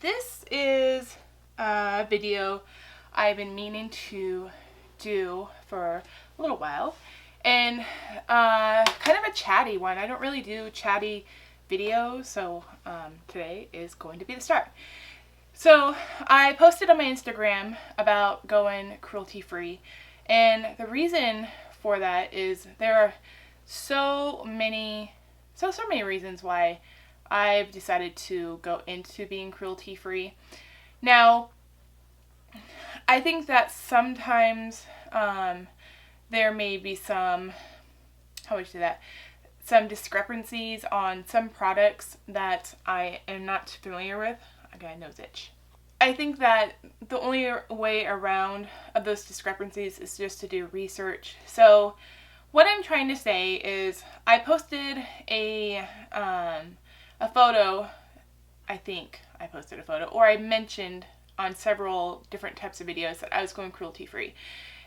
This is a video I've been meaning to do for a little while, and kind of a chatty one. I don't really do chatty videos, so today is going to be the start. So I posted on my Instagram about going cruelty free, and the reason for that is there are so many reasons why I've decided to go into being cruelty free. Now, I think that sometimes there may be some discrepancies on some products that I am not familiar with. I got a nose itch. I think that the only way around of those discrepancies is just to do research. So what I'm trying to say is I posted a photo. I think I posted a photo, or I mentioned on several different types of videos that I was going cruelty free.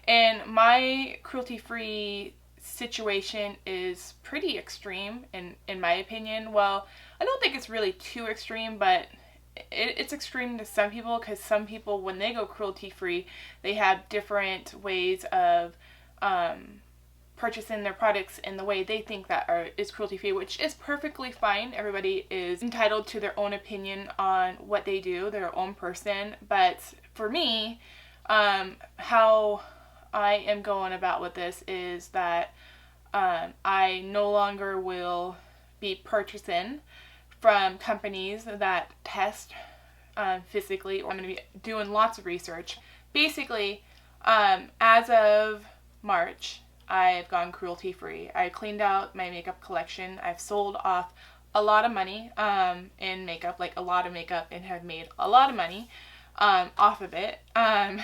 And my cruelty free situation is pretty extreme in my opinion. Well, I don't think it's really too extreme, but it's extreme to some people, because some people, when they go cruelty free, they have different ways of purchasing their products in the way they think that is cruelty free, which is perfectly fine. Everybody is entitled to their own opinion on what they do, their own person. But for me, how I am going about with this is that I no longer will be purchasing from companies that test physically, or I'm going to be doing lots of research. Basically, as of March, I've gone cruelty free. I cleaned out my makeup collection. I've sold off a lot of money in makeup, like a lot of makeup, and have made a lot of money off of it. I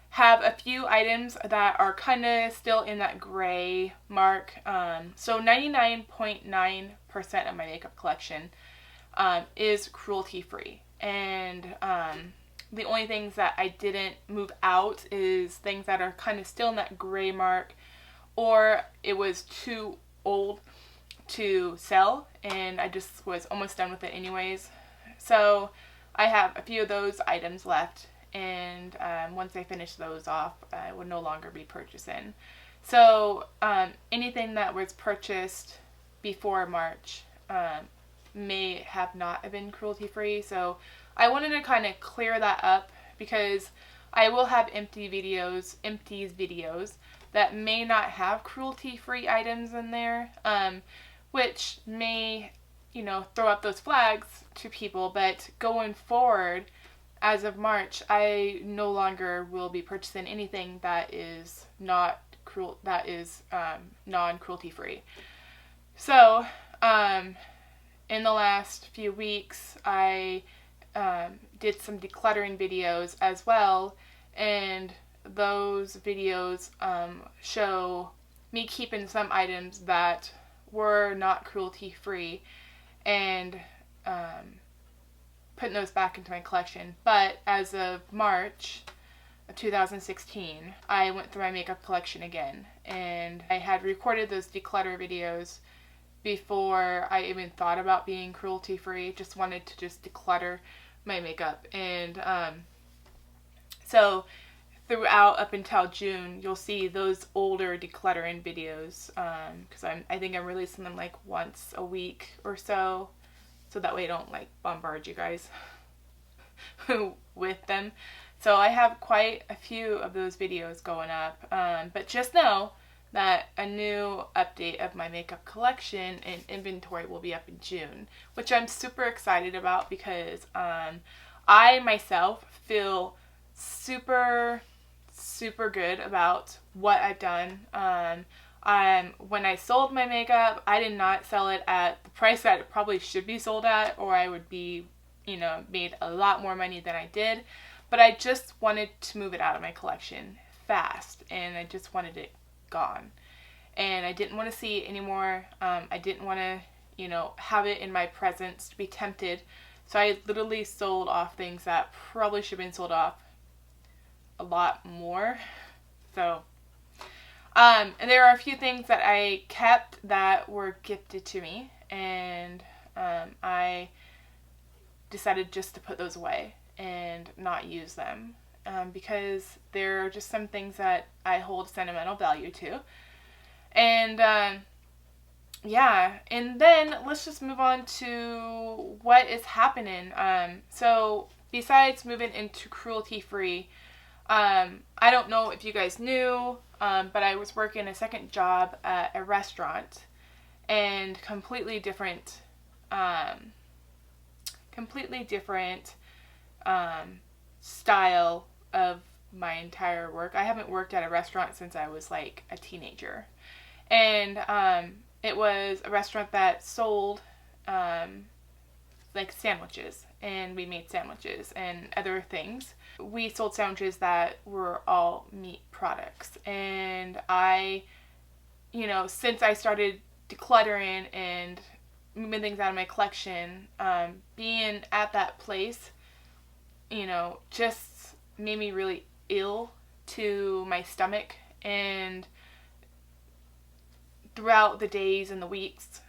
have a few items that are kind of still in that gray mark. So 99.9% of my makeup collection is cruelty free. And the only things that I didn't move out is things that are kind of still in that gray mark, or it was too old to sell and I just was almost done with it anyways. So I have a few of those items left, and once I finish those off, I would no longer be purchasing. So anything that was purchased before March may have not have been cruelty free. So I wanted to kind of clear that up, because I will have empties videos that may not have cruelty free items in there, which may, throw up those flags to people. But going forward, as of March, I no longer will be purchasing anything that is non-cruelty free. So in the last few weeks, I did some decluttering videos as well, and those videos show me keeping some items that were not cruelty free and putting those back into my collection. But as of March of 2016, I went through my makeup collection again, and I had recorded those declutter videos before I even thought about being cruelty free. Just wanted to just declutter my makeup. And so throughout up until June, you'll see those older decluttering videos, because I think I'm releasing them like once a week or so that way I don't like bombard you guys with them. So I have quite a few of those videos going up, but just know that a new update of my makeup collection and inventory will be up in June, which I'm super excited about, because I myself feel super good about what I've done. When I sold my makeup, I did not sell it at the price that it probably should be sold at, or I would be, made a lot more money than I did. But I just wanted to move it out of my collection fast, and I just wanted it gone. And I didn't want to see it anymore. I didn't want to, have it in my presence to be tempted. So I literally sold off things that probably should have been sold off a lot more. So, and there are a few things that I kept that were gifted to me, and I decided just to put those away and not use them, because there are just some things that I hold sentimental value to. And yeah, and then let's just move on to what is happening. So besides moving into cruelty free, I don't know if you guys knew, but I was working a second job at a restaurant, and completely different style of my entire work. I haven't worked at a restaurant since I was like a teenager, and it was a restaurant that sold like sandwiches, and we made sandwiches and other things. We sold sandwiches that were all meat products, and I, since I started decluttering and moving things out of my collection, being at that place, just made me really ill to my stomach. And throughout the days and the weeks,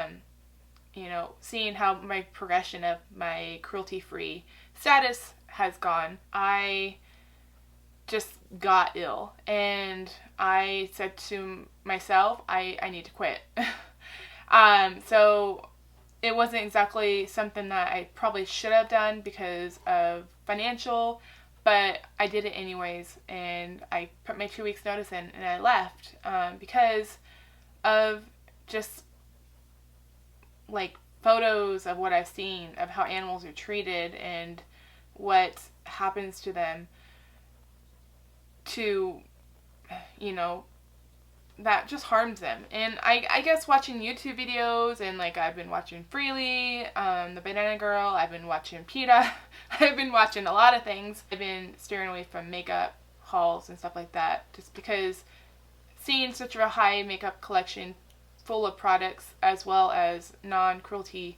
seeing how my progression of my cruelty-free status has gone, I just got ill, and I said to myself, I need to quit. So it wasn't exactly something that I probably should have done because of financial, but I did it anyways, and I put my 2 weeks notice in, and I left, because of just like photos of what I've seen of how animals are treated and what happens to them, to that just harms them. And I guess watching YouTube videos, and like I've been watching Freely, the Banana Girl, I've been watching PETA, I've been watching a lot of things. I've been steering away from makeup hauls and stuff like that, just because seeing such a high makeup collection full of products as well as non-cruelty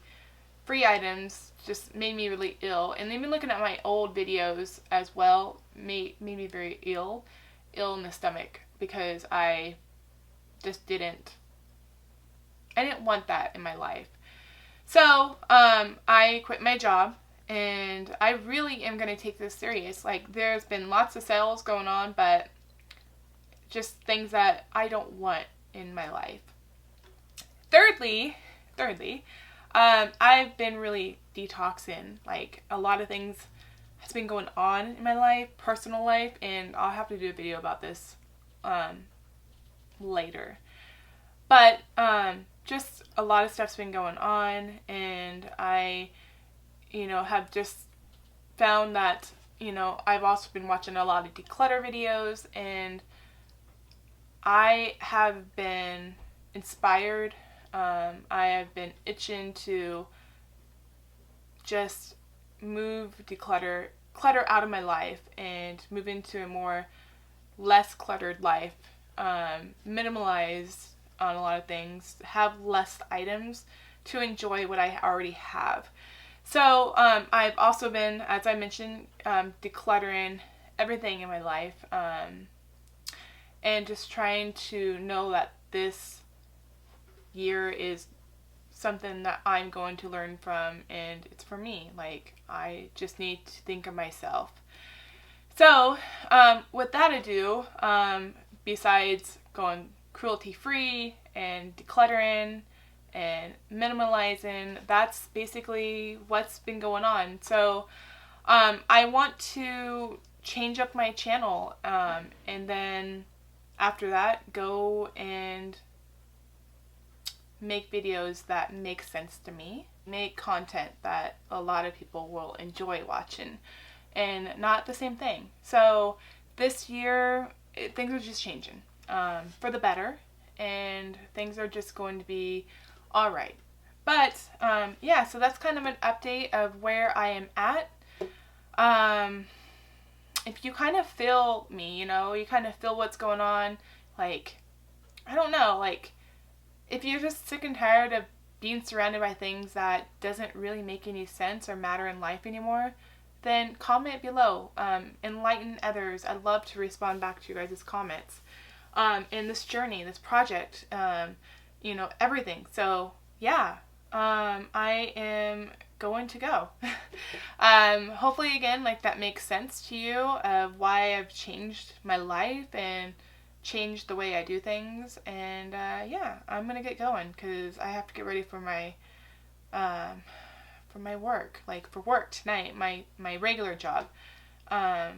free items just made me really ill. And even looking at my old videos as well made me very ill in the stomach, because I just didn't want that in my life. So I quit my job, and I really am going to take this serious. Like, there's been lots of sales going on, but just things that I don't want in my life. Thirdly, I've been really detoxing. Like, a lot of things has been going on in my life, personal life, and I'll have to do a video about this later. But just a lot of stuff's been going on, and I, have just found that, I've also been watching a lot of declutter videos, and I have been inspired. I have been itching to just move clutter out of my life and move into a more less cluttered life, minimalize on a lot of things, have less items to enjoy what I already have. So I've also been, as I mentioned, decluttering everything in my life, and just trying to know that this year is something that I'm going to learn from, and it's for me. Like, I just need to think of myself. So with that ado, besides going cruelty free and decluttering and minimalizing, that's basically what's been going on. So I want to change up my channel, and then after that go and make videos that make sense to me, make content that a lot of people will enjoy watching, and not the same thing. So this year, things are just changing for the better, and things are just going to be all right. But yeah, so that's kind of an update of where I am at. If you kind of feel me, you kind of feel what's going on, like, I don't know, like, if you're just sick and tired of being surrounded by things that doesn't really make any sense or matter in life anymore, then comment below. Enlighten others. I'd love to respond back to you guys' comments. In this journey, this project, everything. So yeah, I am going to go. Hopefully again, like, that makes sense to you of why I've changed my life and changed the way I do things. And yeah, I'm gonna get going because I have to get ready for my work, like for work tonight, my regular job. Yeah,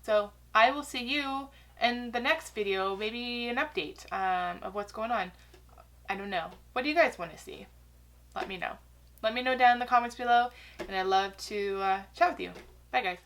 so I will see you in the next video, maybe an update of what's going on. I don't know. What do you guys want to see? Let me know. Let me know down in the comments below, and I'd love to chat with you. Bye, guys.